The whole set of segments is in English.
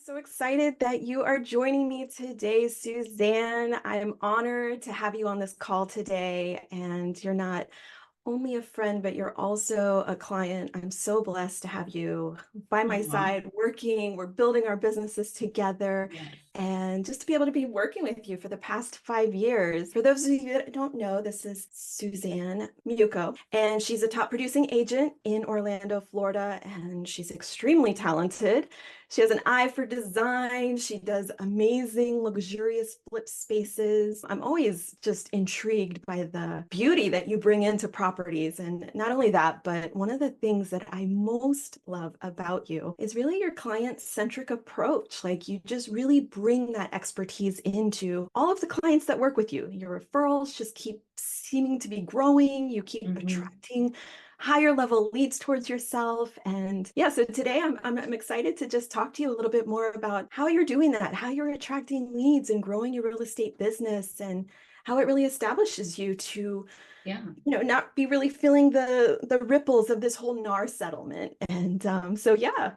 so excited that you are joining me today, Suzanne. I'm honored to have you on this call today, and you're not only a friend, but you're also a client. I'm so blessed to have you by my Aw, side working. We're building our businesses together yes. and just to be able to be working with you for the past 5 years. For those of you that don't know, this is Suzanne Muchow, and she's a top producing agent in Orlando, Florida, and she's extremely talented. She has an eye for design. She does amazing, luxurious flip spaces. I'm always just intrigued by the beauty that you bring into properties. And not only that, but one of the things that I most love about you is really your client-centric approach. Like you just really bring that expertise into all of the clients that work with you. Your referrals just keep seeming to be growing. You keep hmm attracting higher level leads towards yourself. And yeah, so today I'm excited to just talk to you a little bit more about how you're doing that, how you're attracting leads and growing your real estate business, and how it really establishes you to, Yeah. not be really feeling the ripples of this whole NAR settlement. And so yeah,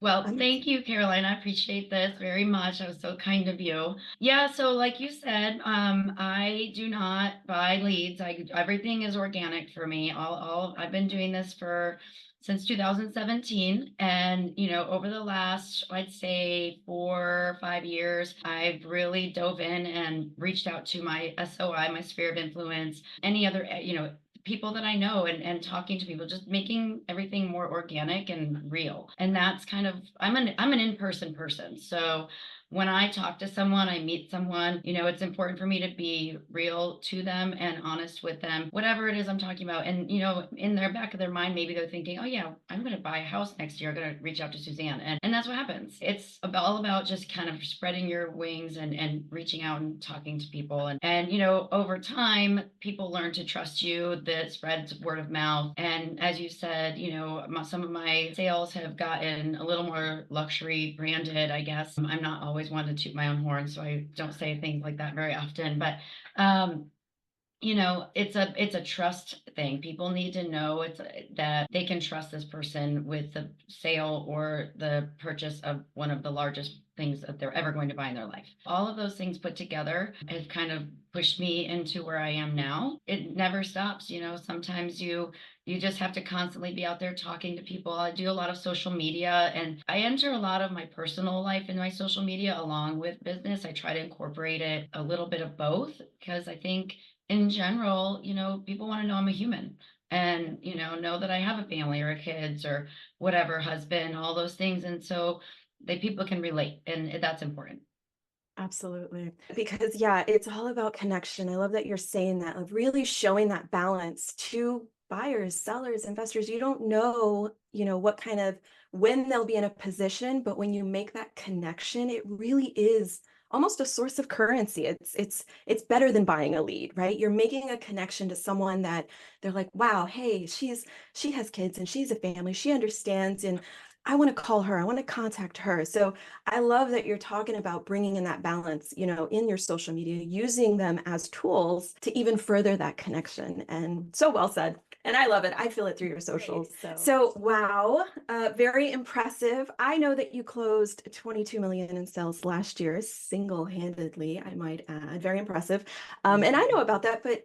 Well, I'm thank you, Caroline. I appreciate this very much. That was so kind of you. Yeah, so like you said, I do not buy leads. Everything is organic for me. I've been doing this for since 2017. And, over the last, I'd say 4 or 5 years, I've really dove in and reached out to my SOI, my sphere of influence, any other, people that I know and talking to people, just making everything more organic and real. And that's kind of I'm an in-person person. So when I talk to someone, I meet someone, it's important for me to be real to them and honest with them, whatever it is I'm talking about. And in their back of their mind, maybe they're thinking, oh yeah, I'm gonna buy a house next year. I'm gonna reach out to Suzanne. And that's what happens. It's all about just kind of spreading your wings and reaching out and talking to people. And over time, people learn to trust you. That spreads word of mouth. And as you said, some of my sales have gotten a little more luxury branded, I guess. I'm not always one to toot my own horn, so I don't say things like that very often. But it's a trust thing. People need to know that they can trust this person with the sale or the purchase of one of the largest things that they're ever going to buy in their life. All of those things put together have kind of pushed me into where I am now. It never stops. Sometimes you just have to constantly be out there talking to people. I do a lot of social media, and I enter a lot of my personal life in my social media along with business. I try to incorporate it a little bit of both because I think in general, people want to know I'm a human and, know that I have a family or kids or whatever, husband, all those things. And so people can relate, and that's important. absolutely. Because yeah, it's all about connection. I love that you're saying that, of really showing that balance to buyers, sellers, investors. You don't know, what kind of when they'll be in a position, but when you make that connection, it really is almost a source of currency. It's better than buying a lead, right? You're making a connection to someone that they're like, wow, hey, she has kids and she's a family. She understands, and I want to call her. I want to contact her. So I love that you're talking about bringing in that balance, in your social media, using them as tools to even further that connection. And so well said. And I love it. I feel it through your Great. socials. So wow, very impressive. I know that you closed 22 million in sales last year, single-handedly, I might add. Very impressive. And I know about that, but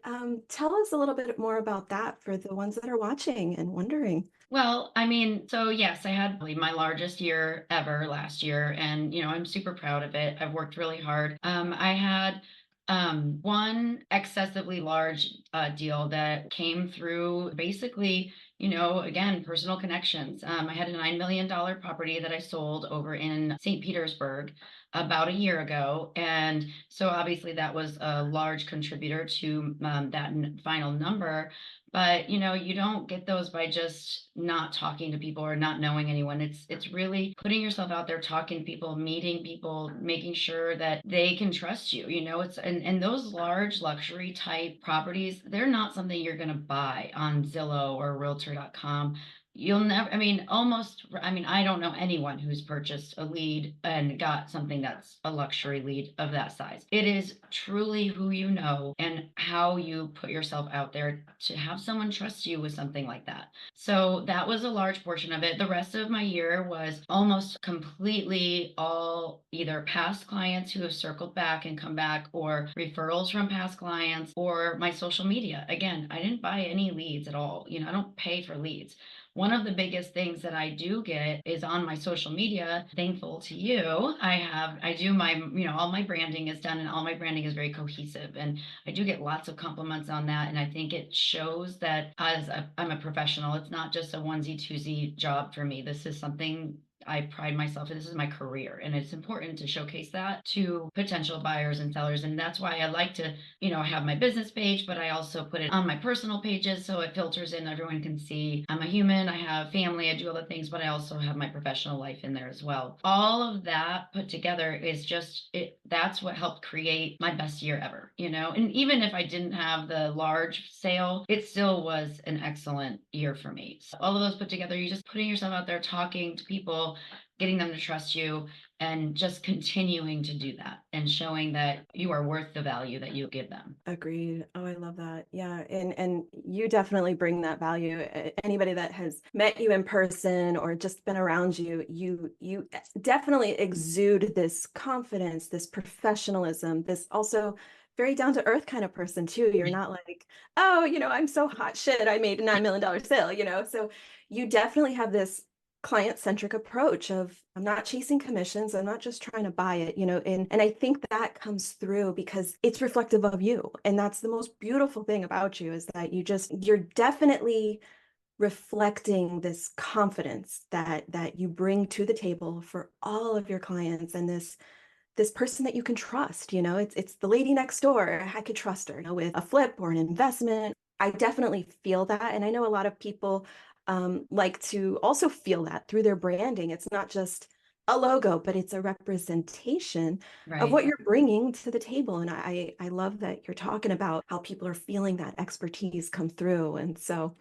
tell us a little bit more about that for the ones that are watching and wondering. Well, I mean, so yes, I had probably my largest year ever last year, and I'm super proud of it. I've worked really hard. I had one excessively large deal that came through basically, again, personal connections. I had a $9 million property that I sold over in St. Petersburg about a year ago. And so obviously that was a large contributor to that final number. But you don't get those by just not talking to people or not knowing anyone. It's really putting yourself out there, talking to people, meeting people, making sure that they can trust you. And those large luxury type properties, they're not something you're going to buy on Zillow or Realtor.com. you'll never, I mean, almost, I mean, I don't know anyone who's purchased a lead and got something that's a luxury lead of that size. It is truly who you know and how you put yourself out there to have someone trust you with something like that. So that was a large portion of it. The rest of my year was almost completely all either past clients who have circled back and come back, or referrals from past clients, or my social media. Again, I didn't buy any leads at all. You know, I don't pay for leads. One of the biggest things that I do get is on my social media. Thankful to you, I do my, you know, all my branding is done and all my branding is very cohesive. And I do get lots of compliments on that. And I think it shows that I'm a professional. It's not just a onesie twosie job for me. This is something I pride myself in. This is my career, and it's important to showcase that to potential buyers and sellers. And that's why I like to, you know, have my business page, but I also put it on my personal pages so it filters in. Everyone can see I'm a human, I have family, I do other things, but I also have my professional life in there as well. All of that put together is just it. That's what helped create my best year ever, you know. And even if I didn't have the large sale, it still was an excellent year for me. So all of those put together, you just putting yourself out there, talking to people, getting them to trust you, and just continuing to do that and showing that you are worth the value that you give them. Agreed. Oh, I love that. Yeah. And you definitely bring that value. Anybody that has met you in person or just been around you, you definitely exude this confidence, this professionalism, this also very down to earth kind of person too. You're not like, oh, I'm so hot shit. I made a $9 million sale, So you definitely have this client-centric approach of I'm not chasing commissions. I'm not just trying to buy it, and I think that comes through because it's reflective of you. And that's the most beautiful thing about you is that you're definitely reflecting this confidence that you bring to the table for all of your clients, and this person that you can trust. It's the lady next door. I could trust her, with a flip or an investment. I definitely feel that. And I know a lot of people like to also feel that through their branding. It's not just a logo, but it's a representation of Right. what you're bringing to the table. And I love that you're talking about how people are feeling that expertise come through. And so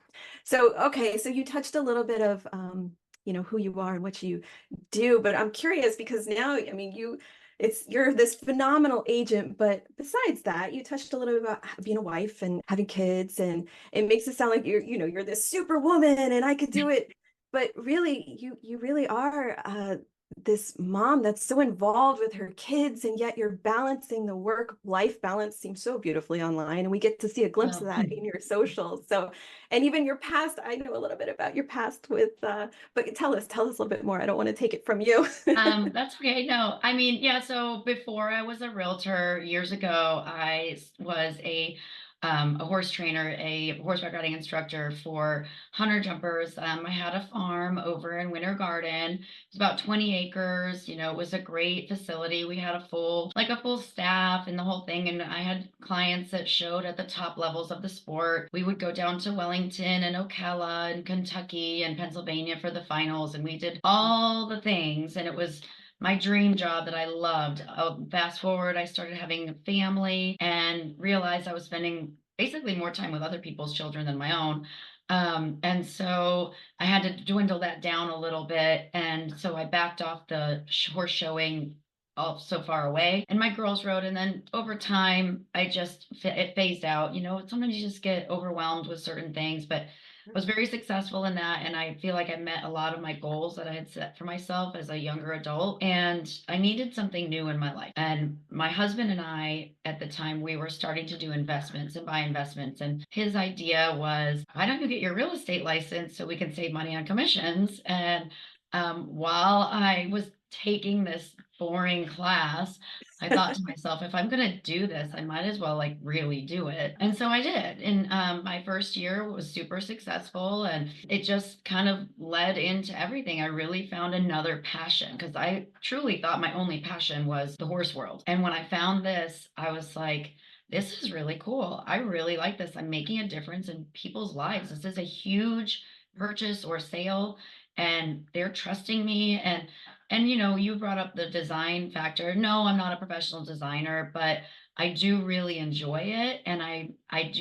okay, so you touched a little bit of who you are and what you do, but I'm curious because now, I mean, you're this phenomenal agent, but besides that, you touched a little bit about being a wife and having kids, and it makes it sound like you're this superwoman and I could do it. But really, you really are this mom that's so involved with her kids, and yet you're balancing the work-life balance seems so beautifully online, and we get to see a glimpse of Well, that in your socials. So, and even your past, I know a little bit about your past with, but tell us a little bit more. I don't want to take it from you. that's okay. No, I mean, yeah. So before I was a realtor years ago, was a horse trainer, a horseback riding instructor for hunter jumpers. I had a farm over in Winter Garden. It was about 20 acres. You know, it was a great facility. We had a full staff and the whole thing. And I had clients that showed at the top levels of the sport. We would go down to Wellington and Ocala and Kentucky and Pennsylvania for the finals. And we did all the things. And it was my dream job that I loved. Fast forward, I started having a family and realized I was spending basically more time with other people's children than my own. And so I had to dwindle that down a little bit. And so I backed off the horse showing all so far away, and my girls rode. And then over time, it phased out. You know, sometimes you just get overwhelmed with certain things, but I was very successful in that. And I feel like I met a lot of my goals that I had set for myself as a younger adult. And I needed something new in my life. And my husband and I, at the time, we were starting to do investments and buy investments. And his idea was, why don't you get your real estate license so we can save money on commissions? And while I was taking this boring class, I thought to myself, if I'm going to do this, I might as well like really do it. And so I did. And my first year was super successful, and it just kind of led into everything. I really found another passion because I truly thought my only passion was the horse world. And when I found this, I was like, this is really cool. I really like this. I'm making a difference in people's lives. This is a huge purchase or sale, and they're trusting me. And you brought up the design factor. No, I'm not a professional designer, but I do really enjoy it. And I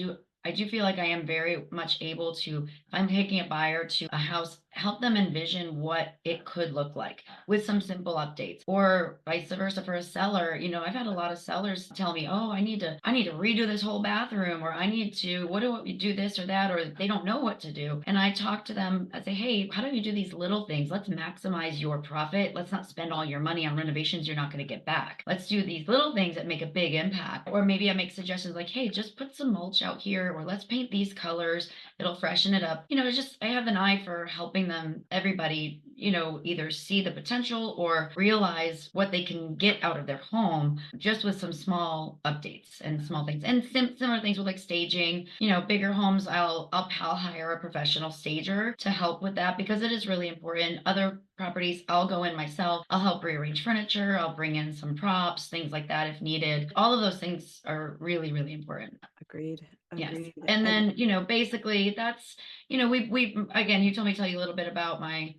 I do feel like I am very much able to, if I'm taking a buyer to a house, help them envision what it could look like with some simple updates, or vice versa for a seller. I've had a lot of sellers tell me, oh, I need to redo this whole bathroom, or I need to, what do we do this or that, or they don't know what to do. And I talk to them, I say, hey, how do you do these little things? Let's maximize your profit. Let's not spend all your money on renovations you're not going to get back. Let's do these little things that make a big impact. Or maybe I make suggestions like, hey, just put some mulch out here, or let's paint these colors. It'll freshen it up. It's just, I have an eye for helping them, everybody, either see the potential or realize what they can get out of their home just with some small updates and small things. And similar things with like staging. Bigger homes, I'll hire a professional stager to help with that, because it is really important. Other properties, I'll go in myself. I'll help rearrange furniture. I'll bring in some props, things like that if needed. All of those things are really, really important. Agreed. Yes. Agreed. And And then, basically that's, we again, you told me to tell you a little bit about my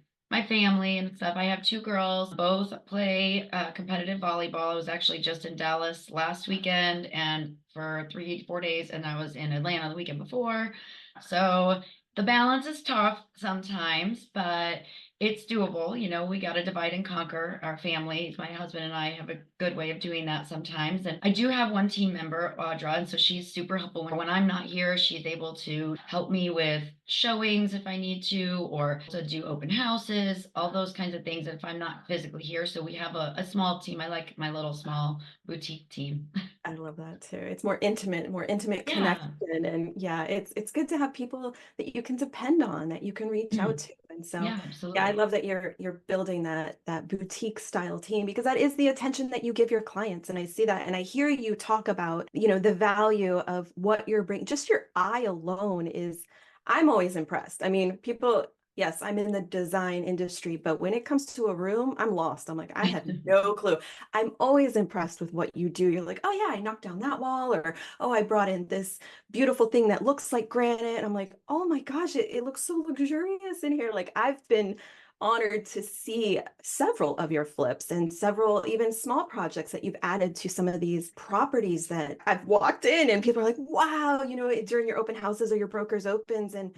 family and stuff. I have two girls, both play competitive volleyball. I was actually just in Dallas last weekend and for 3, 4 days, and I was in Atlanta the weekend before. So the balance is tough sometimes, but it's doable. We got to divide and conquer our families. My husband and I have a good way of doing that sometimes. And I do have one team member, Audra, and so she's super helpful. When I'm not here, she's able to help me with showings if I need to, or to do open houses, all those kinds of things if I'm not physically here. So we have a small team. I like my little small boutique team. I love that too. It's more intimate Yeah. connection. And yeah, it's good to have people that you can depend on, that you can reach out Mm. to. And so Yeah, yeah, I absolutely. love that you're building that boutique style team, because that is the attention that you give your clients. And I see that, and I hear you talk about, the value of what you're bringing. Just your eye alone is, I'm always impressed. I mean, people, yes, I'm in the design industry, but when it comes to a room, I'm lost. I'm like, I have no clue. I'm always impressed with what you do. You're like, oh yeah, I knocked down that wall, or oh, I brought in this beautiful thing that looks like granite. And I'm like, oh my gosh, it looks so luxurious in here. Like, I've been honored to see several of your flips and several even small projects that you've added to some of these properties that I've walked in, and people are like, wow, during your open houses or your brokers opens, and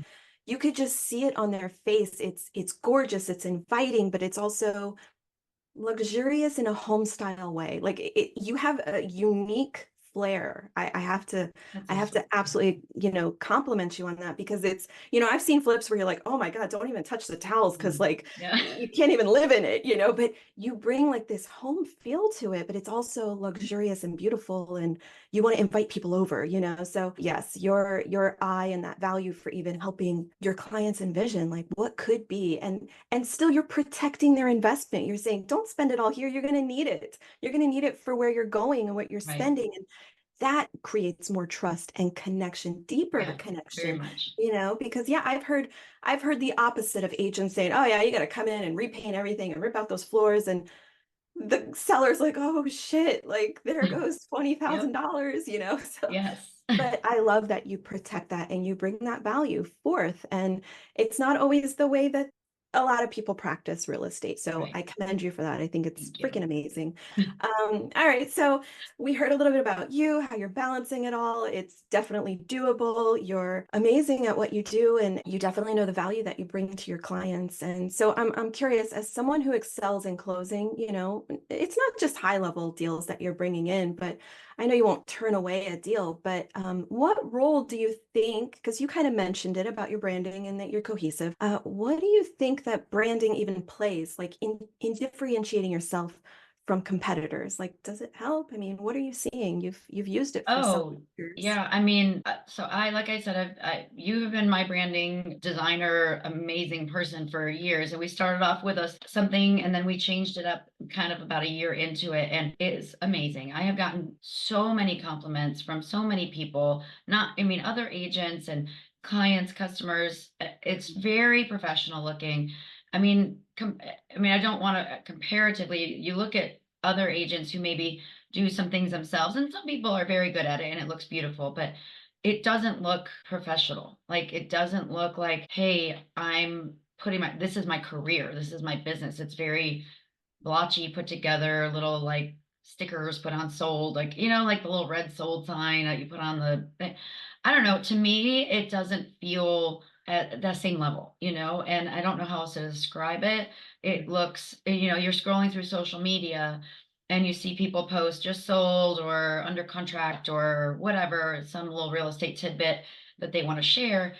you could just see it on their face. It's gorgeous, it's inviting, but it's also luxurious in a home style way. Like, you have a unique flair. I have to That's I have awesome. to absolutely, compliment you on that, because it's, I've seen flips where you're like, oh my God, don't even touch the towels, because Mm. like Yeah. you can't even live in it, but you bring like this home feel to it, but it's also luxurious and beautiful, and you want to invite people over, So yes, your eye and that value for even helping your clients envision like what could be, and still you're protecting their investment. You're saying, don't spend it all here. You're going to need it. You're going to need it for where you're going and what you're Right. spending. And that creates more trust and connection, deeper Yeah, very connection, much. because yeah, I've heard the opposite of agents saying, oh yeah, you got to come in and repaint everything and rip out those floors. And the seller's like, oh shit, like there goes Yep. $20,000, So Yes. but I love that you protect that and you bring that value forth. And it's not always the way that a lot of people practice real estate. So Right. I commend you for that. I think it's Thank you. freaking amazing. All right. So we heard a little bit about you, how you're balancing it all. It's definitely doable. You're amazing at what you do, and you definitely know the value that you bring to your clients. And so I'm curious, as someone who excels in closing, it's not just high level deals that you're bringing in, but I know you won't turn away a deal, but what role do you think, because you kind of mentioned it about your branding and that you're cohesive, what do you think that branding even plays, like in differentiating yourself from competitors? Like, does it help? I mean, what are you seeing? You've used it for several Oh, years. yeah. I mean, so like I said, you have been my branding designer, amazing person for years. And we started off with something, and then we changed it up kind of about a year into it. And it is amazing. I have gotten so many compliments from so many people, I mean, other agents and clients, customers. It's very professional looking. I mean, I don't want to comparatively, you look at other agents who maybe do some things themselves. And some people are very good at it and it looks beautiful, but it doesn't look professional. Like it doesn't look like, hey, this is my career. This is my business. It's very blotchy, put together, little like stickers put on sold, like, like the little red sold sign that you put on the thing. I don't know, to me, it doesn't feel at the same level, you know, and I don't know how else to describe it. It looks, you know, you're scrolling through social media and you see people post just sold or under contract or whatever, some little real estate tidbit that they want to share.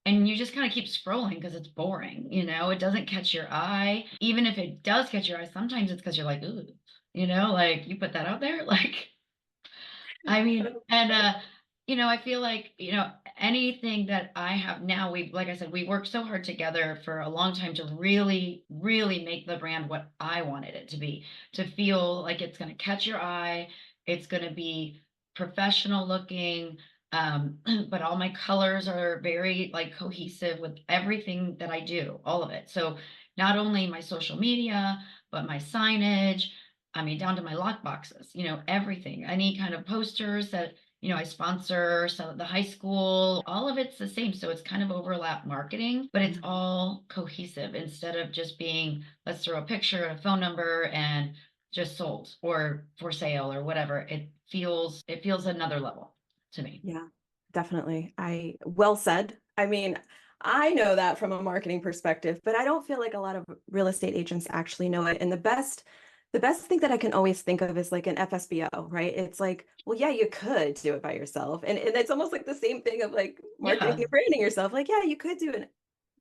And you just kind of keep scrolling because it's boring, you know, it doesn't catch your eye. Even if it does catch your eye, sometimes it's because you're like, ooh, you know, like you put that out there, like I mean, and you know, I feel like, you know, anything that I have now, we've, like I said, we worked so hard together for a long time to really, really make the brand what I wanted it to be, to feel like it's going to catch your eye, it's going to be professional looking, but all my colors are very like cohesive with everything that I do, all of it. So not only my social media, but my signage, I mean, down to my lock boxes, you know, everything. Any kind of posters that, you know, I sponsor, so the high school, all of it's the same. So it's kind of overlap marketing, but it's Mhm. all cohesive instead of just being, let's throw a picture, a phone number, and just sold or for sale or whatever. It feels another level to me. Yeah, definitely. Well said. I mean, I know that from a marketing perspective, but I don't feel like a lot of real estate agents actually know it. And the best thing that I can always think of is like an FSBO, right? It's like, well, yeah, you could do it by yourself. And it's almost like the same thing of like marketing Yeah. and branding yourself. Like, yeah, you could do an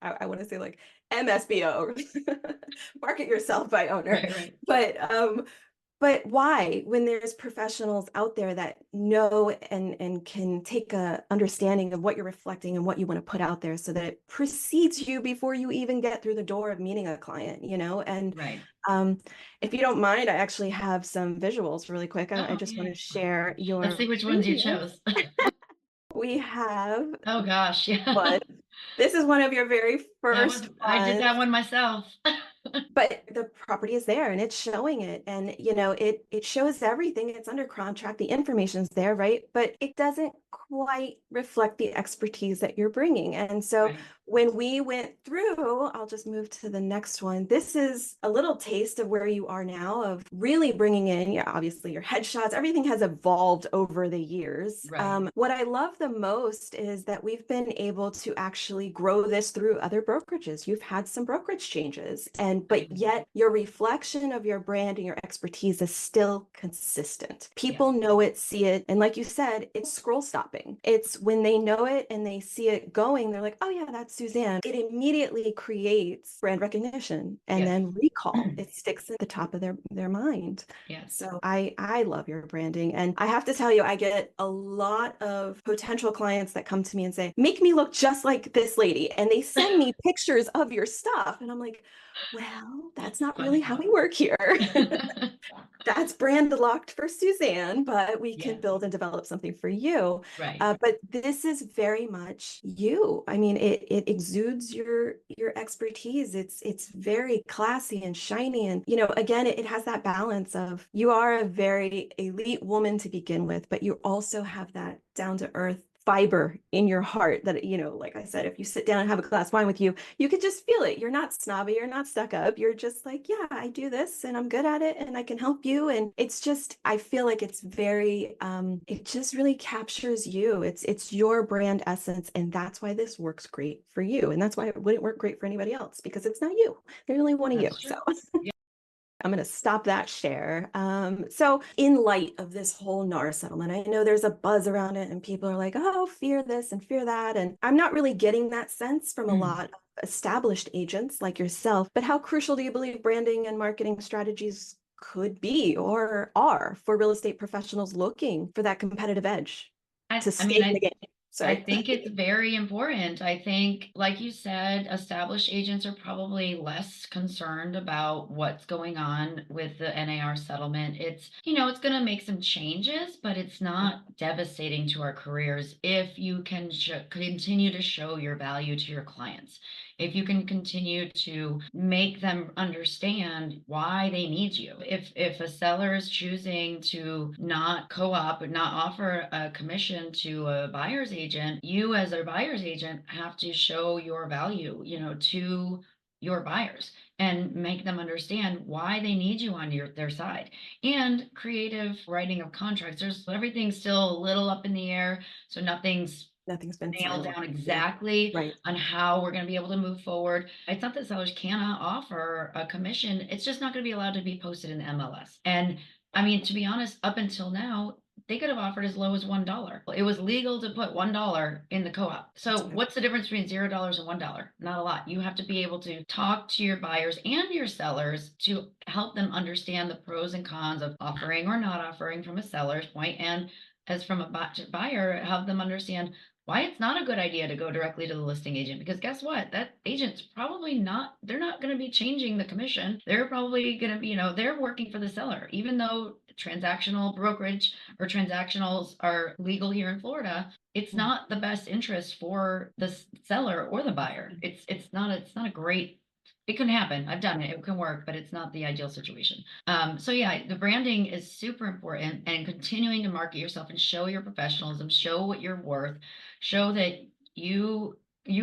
I want to say like MSBO, market yourself by owner. Right, right. But but why, when there's professionals out there that know and can take a understanding of what you're reflecting and what you want to put out there so that it precedes you before you even get through the door of meeting a client, you know? And Right. um, if you don't mind, I actually have some visuals really quick. I Oh, just want yeah. to share Let's your see which ones you previous. chose. We have Oh gosh, one. yeah. This is one of your very That was first I did ones. that one myself. But the property is there and it's showing it, and it shows everything. It's under contract, the information's there, right? But it doesn't quite reflect the expertise that you're bringing. And so Right. when we went through, I'll just move to the next one. This is a little taste of where you are now, of really bringing in, yeah, obviously your headshots. Everything has evolved over the years. Right. What I love the most is that we've been able to actually grow this through other brokerages. You've had some brokerage changes, and but Right. yet your reflection of your brand and your expertise is still consistent. Yes. People know it, see it, and like you said, it's scroll stopping. It's when they know it and they see it going, they're like, oh yeah, that's Suzanne. It immediately creates brand recognition and Yes. then recall. It sticks at the top of their mind. Yes. So I love your branding. And I have to tell you, I get a lot of potential clients that come to me and say, make me look just like this lady. And they send me pictures of your stuff. And I'm like, well, that's not really Funny. how we work here. That's brand locked for Suzanne, but we can Yes. build and develop something for you. Right. But this is very much you. I mean, it exudes your expertise. It's very classy and shiny, and again, it has that balance of, you are a very elite woman to begin with, but you also have that down to earth fiber in your heart that, like I said, if you sit down and have a glass of wine with you, you could just feel it. You're not snobby, you're not stuck up. You're just like, yeah, I do this and I'm good at it and I can help you. And it's just, I feel like it's very, it just really captures you. It's your brand essence. And that's why this works great for you. And that's why it wouldn't work great for anybody else, because it's not you. There's only one of you. That's So true. Yeah. I'm going to stop that share. So in light of this whole NAR settlement, I know there's a buzz around it and people are like, oh, fear this and fear that. And I'm not really getting that sense from a Mm. lot of established agents like yourself. But how crucial do you believe branding and marketing strategies could be or are for real estate professionals looking for that competitive edge I to I stay mean, in the I game? I Sorry. think it's very important. I think, like you said, established agents are probably less concerned about what's going on with the NAR settlement. It's going to make some changes, but it's not devastating to our careers if you can continue to show your value to your clients. If you can continue to make them understand why they need you. If a seller is choosing to not co-op or not offer a commission to a buyer's agent, you as a buyer's agent have to show your value, to your buyers and make them understand why they need you on their side. And creative writing of contracts. Everything's still a little up in the air, so nothing's Nothing's been nail final. down Yeah. exactly Right. on how we're going to be able to move forward. It's not that sellers cannot offer a commission. It's just not going to be allowed to be posted in the MLS. And I mean, to be honest, up until now, they could have offered as low as $1. It was legal to put $1 in the co-op. That's So right. what's the difference between $0 and $1? Not a lot. You have to be able to talk to your buyers and your sellers to help them understand the pros and cons of offering or not offering from a seller's point, and as from a buyer, help them understand why it's not a good idea to go directly to the listing agent, because guess what, that agent's probably not, they're not going to be changing the commission. They're probably going to be, they're working for the seller, even though transactional brokerage or transactionals are legal here in Florida. It's Mm. not the best interest for the seller or the buyer. It's not a great, it can happen. I've done it. It can work, but it's not the ideal situation. So yeah, the branding is super important, and continuing to market yourself and show your professionalism, show what you're worth, show that you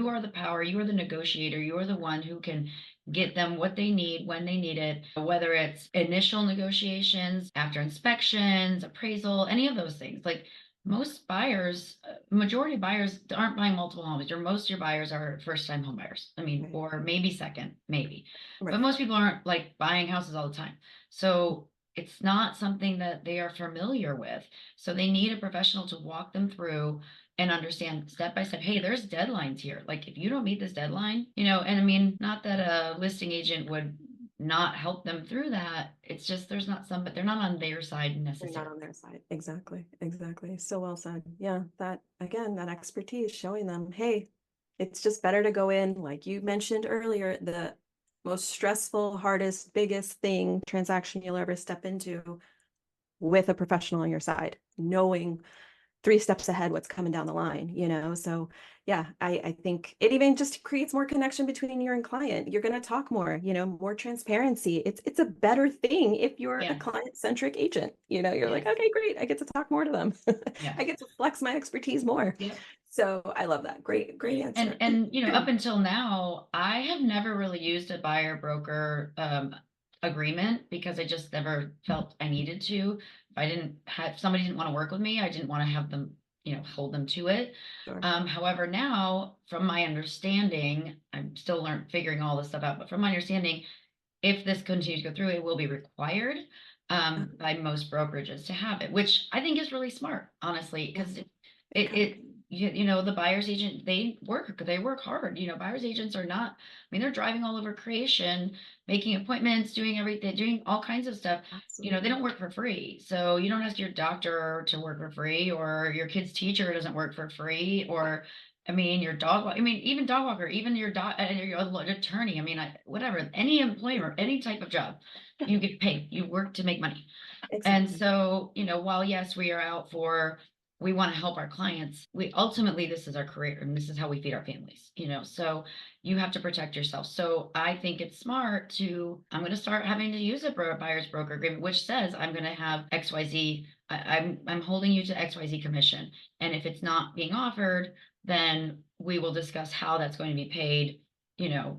are the power, you are the negotiator, you are the one who can get them what they need when they need it, whether it's initial negotiations, after inspections, appraisal, any of those things. Like most buyers, majority of buyers aren't buying multiple homes. Most of your buyers are first time home buyers. I mean, Right. or maybe second, maybe. But Right. most people aren't like buying houses all the time. So it's not something that they are familiar with. So they need a professional to walk them through and understand step by step, hey, there's deadlines here. Like if you don't meet this deadline, and I mean, not that a listing agent would not help them through that. It's just there's not some, but they're not on their side They're not necessarily. on their side. Exactly. Exactly. So well said. Yeah. That again, that expertise showing them, hey, it's just better to go in, like you mentioned earlier, the most stressful, hardest, biggest transaction you'll ever step into with a professional on your side, knowing 3 steps ahead what's coming down the line. So yeah, I think it even just creates more connection between you and client. You're going to talk more transparency. It's a better thing if you're a Yeah. client-centric agent. You're like, Yes. okay, great, I get to talk more to them. I Yes. get to flex my expertise more. Yep. So I love that. Great Right. answer. And up until now, I have never really used a buyer broker agreement, because I just never felt I needed to. If I didn't have, if somebody didn't want to work with me, I didn't want to have them, hold them to it. Sure. However, now from my understanding, I'm still figuring all this stuff out, but from my understanding, if this continues to go through, it will be required by most brokerages to have it, which I think is really smart, honestly, Yeah. because the buyer's agent, they work hard. Buyer's agents are not, I mean, they're driving all over creation, making appointments, doing everything, doing all kinds of stuff. They Absolutely. don't work for free. So you don't ask your doctor to work for free, or your kid's teacher doesn't work for free, or I mean, your I mean, even dog walker, even your dog, your attorney. I mean, whatever, any employer, any type of job, you get paid. You work to make money. And Exactly. so, while yes, we want to help our clients, we ultimately, this is our career and this is how we feed our families. So you have to protect yourself. So I think it's smart I'm going to start having to use a buyer's broker agreement, which says I'm going to have XYZ. I'm holding you to XYZ commission. And if it's not being offered, then we will discuss how that's going to be paid.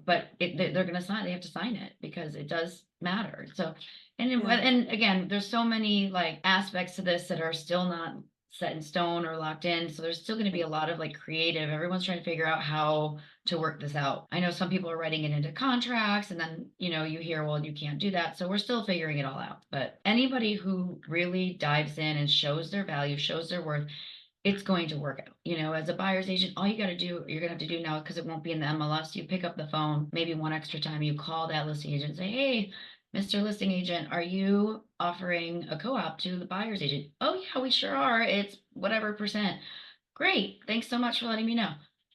But they're going to sign, they have to sign it because it does matter. So, Yeah. and again, there's so many like aspects to this that are still not set in stone or locked in. So there's still going to be a lot of like creative. Everyone's trying to figure out how to work this out. I know some people are writing it into contracts, and then, you hear, well, you can't do that. So we're still figuring it all out. But anybody who really dives in and shows their value, shows their worth, it's going to work out. As a buyer's agent, all you got to do, you're going to have to do now, because it won't be in the MLS, you pick up the phone, maybe one extra time, you call that listing agent and say, hey, Mr. Listing Agent, are you offering a co-op to the buyer's agent? Oh, yeah, we sure are. It's whatever percent. Great. Thanks so much for letting me know.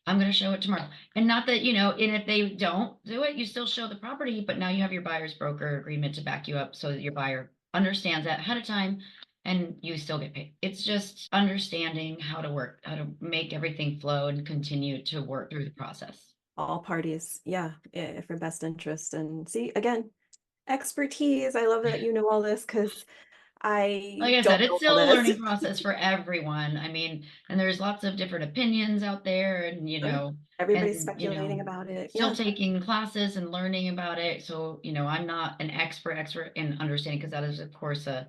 I'm going to show it tomorrow. And not that, and if they don't do it, you still show the property, but now you have your buyer's broker agreement to back you up so that your buyer understands that ahead of time, and you still get paid. It's just understanding how to work, how to make everything flow and continue to work through the process. All parties. Yeah. For best interest. And see, again, expertise. I love that you know all this because Like I I don't said, it's know all still a this. learning process for everyone. I mean, and there's lots of different opinions out there and, Sure. Everybody's and, speculating about it. still Yeah. taking classes and learning about it. So, I'm not an expert in understanding because that is, of course, an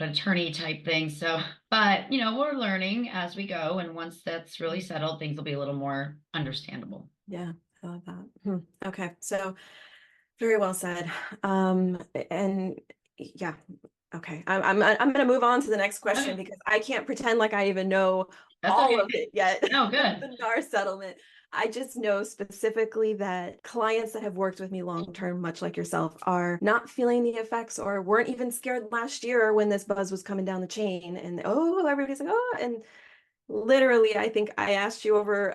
attorney type thing. So, but, we're learning as we go. And once that's really settled, things will be a little more understandable. Yeah. I love that. Okay. So very well said. And yeah. Okay. I'm going to move on to the next question Okay, because I can't pretend like I even know that's all okay. of it yet. No, good. The NAR settlement. I just know specifically that clients that have worked with me long term, much like yourself, are not feeling the effects or weren't even scared last year when this buzz was coming down the chain. And oh, everybody's like, oh, and literally, I think I asked you over,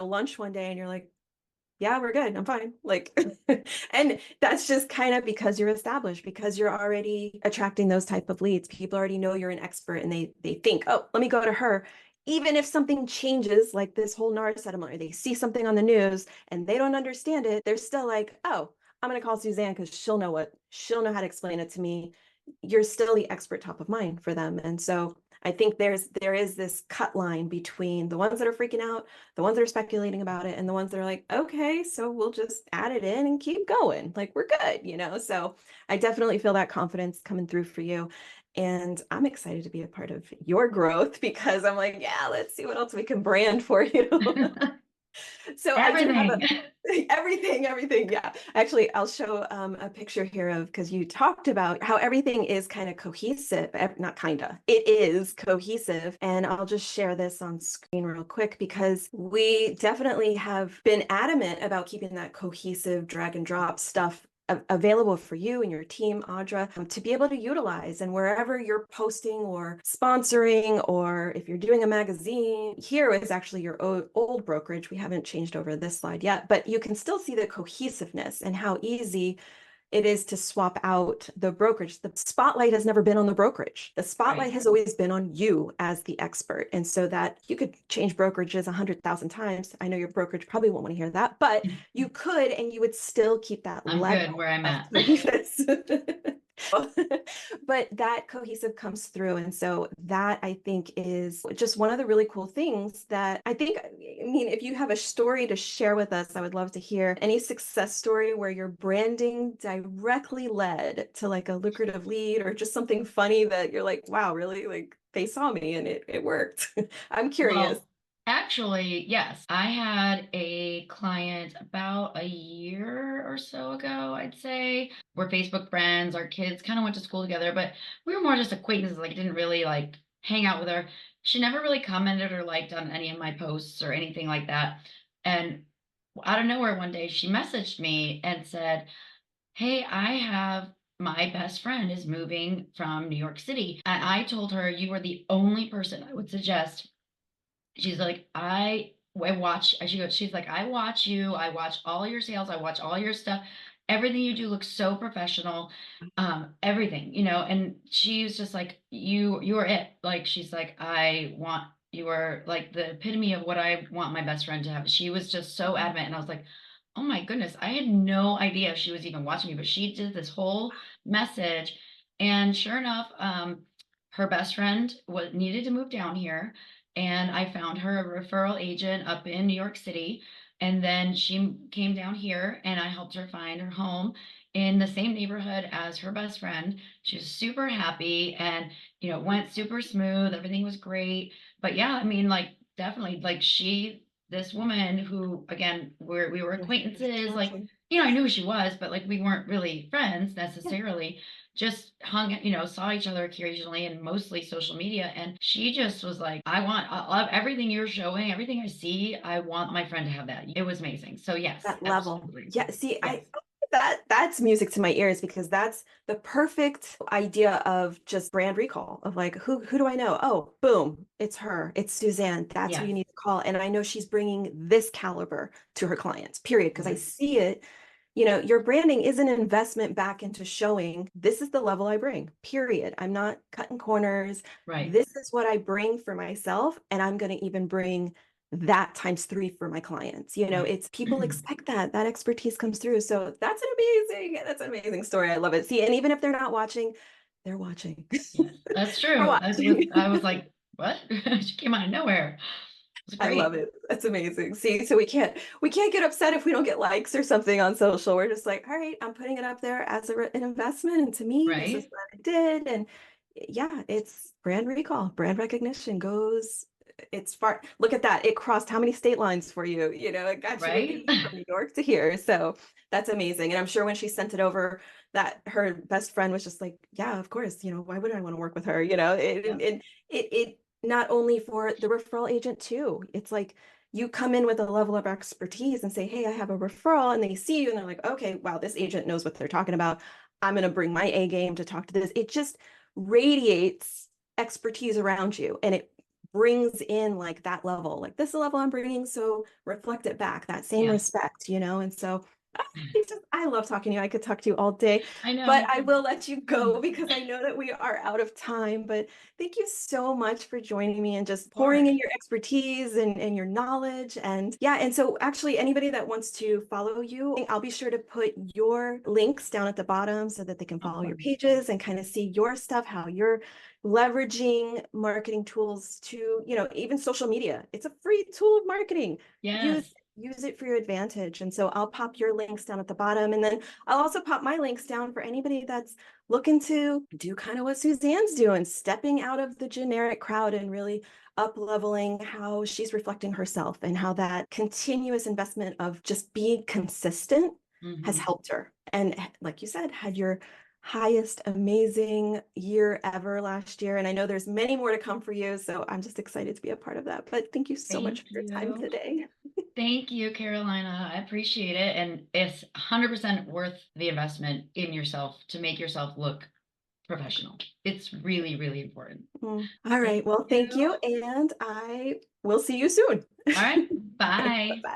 lunch one day, and you're like, yeah, we're good. I'm fine. Like, and that's just kind of because you're established, because you're already attracting those type of leads. People already know you're an expert and they think, oh, let me go to her. Even if something changes, like this whole NAR settlement, or they see something on the news and they don't understand it, they're still like, oh, I'm gonna call Suzanne because she'll know how to explain it to me. You're still the expert top of mind for them. And so I think there is this cut line between the ones that are freaking out, the ones that are speculating about it, and the ones that are like, okay, so we'll just add it in and keep going. Like we're good. So I definitely feel that confidence coming through for you. And I'm excited to be a part of your growth because I'm like, yeah, let's see what else we can brand for you. So I do have Everything. everything. Yeah. Actually, I'll show a picture here of, because you talked about how everything is kind of cohesive, not kind of, it is cohesive. And I'll just share this on screen real quick because we definitely have been adamant about keeping that cohesive drag and drop stuff available for you and your team, Audra, to be able to utilize. And wherever you're posting or sponsoring, or if you're doing a magazine, here is actually your old brokerage. We haven't changed over this slide yet, but you can still see the cohesiveness and how easy it is to swap out the brokerage. The spotlight has never been on the brokerage. The spotlight Right. has always been on you as the expert. And so that you could change brokerages 100,000 times. I know your brokerage probably won't want to hear that, but you could, and you would still keep that I'm good level where I'm of at. cohesiveness. But that cohesive comes through. And so that I think is just one of the really cool things that I think, I mean, if you have a story to share with us, I would love to hear any success story where your branding directly led to like a lucrative lead, or just something funny that you're like, wow, really? Like they saw me and it worked. I'm curious. Well, actually, yes. I had a client about a year or so ago, I'd say. We're Facebook friends. Our kids kind of went to school together, but we were more just acquaintances. Like, didn't really like hang out with her. She never really commented or liked on any of my posts or anything like that. And out of nowhere one day, she messaged me and said, hey, I have my best friend is moving from New York City. And I told her you were the only person I would suggest. She's like, I watch, she's like, I watch you, I watch all your sales, I watch all your stuff. Everything you do looks so professional. Everything, and she's just like, you are it. Like, she's like, you are like the epitome of what I want my best friend to have. She was just so adamant. And I was like, oh my goodness, I had no idea she was even watching me, but she did this whole message. And sure enough, her best friend needed to move down here, and I found her a referral agent up in New York City. And then she came down here and I helped her find her home in the same neighborhood as her best friend. She was super happy and, went super smooth. Everything was great. But yeah, I mean, like, definitely, like, this woman who, again, we were Yeah, acquaintances, like, watching. I knew who she was, but like, we weren't really friends Yeah, necessarily, just saw each other occasionally and mostly social media. And she just was like, I love everything you're showing, everything I see. I want my friend to have that. It was amazing. So yes, that level. absolutely. Yeah, see, Yes. that's music to my ears because that's the perfect idea of just brand recall of like, who do I know? Oh, boom, it's her. It's Suzanne. That's who Yes. you need to call. And I know she's bringing this caliber to her clients, period, because I Yes. see it. Your branding is an investment back into showing this is the level I bring, period. I'm not cutting corners. Right. This is what I bring for myself, and I'm going to even bring that times three for my clients. Right. It's people expect that expertise comes through. So that's an amazing story. I love it. See, and even if they're not watching, they're watching. Yes, that's They're true. watching. I was like, what? She came out of nowhere. It was I love great. it. That's amazing. See, so we can't get upset if we don't get likes or something on social. We're just like, all right, I'm putting it up there as an investment, and to me, this is Right? what I did. And yeah, it's brand recall, brand recognition goes. It's far. Look at that. It crossed how many state lines for you? You know, it got you to Right? be from New York to here. So that's amazing. And I'm sure when she sent it over, that her best friend was just like, yeah, of course. You know, why wouldn't I want to work with her? You know, Yep. it not only for the referral agent too. It's like you come in with a level of expertise and say, hey, I have a referral, and they see you and they're like, okay, wow, this agent knows what they're talking about. I'm going to bring my A game to talk to this. It just radiates expertise around you, and it brings in like that level, like this is the level I'm bringing. So reflect it back, that same Yes. respect, you know? And so I love talking to you. I could talk to you all day, I know, but me I too. will let you go because I know that we are out of time. But thank you so much for joining me and just Of pouring course. in your expertise and your knowledge. And yeah, and so actually, anybody that wants to follow you, I'll be sure to put your links down at the bottom so that they can Of follow your course. pages and kind of see your stuff, how you're leveraging marketing tools to, even social media. It's a free tool of marketing. Use Yes. use it for your advantage. And so I'll pop your links down at the bottom. And then I'll also pop my links down for anybody that's looking to do kind of what Suzanne's doing, stepping out of the generic crowd and really up leveling how she's reflecting herself and how that continuous investment of just being consistent has Hmm. helped her. And like you said, had your highest amazing year ever last year. And I know there's many more to come for you. So I'm just excited to be a part of that. But thank you so much Thank for your time you. today. Thank you, Carolina. I appreciate it. And it's 100% worth the investment in yourself to make yourself look professional. It's really, really important. All Thank right. Well, thank you. you. And I will see you soon. All right. Okay, Bye. bye-bye.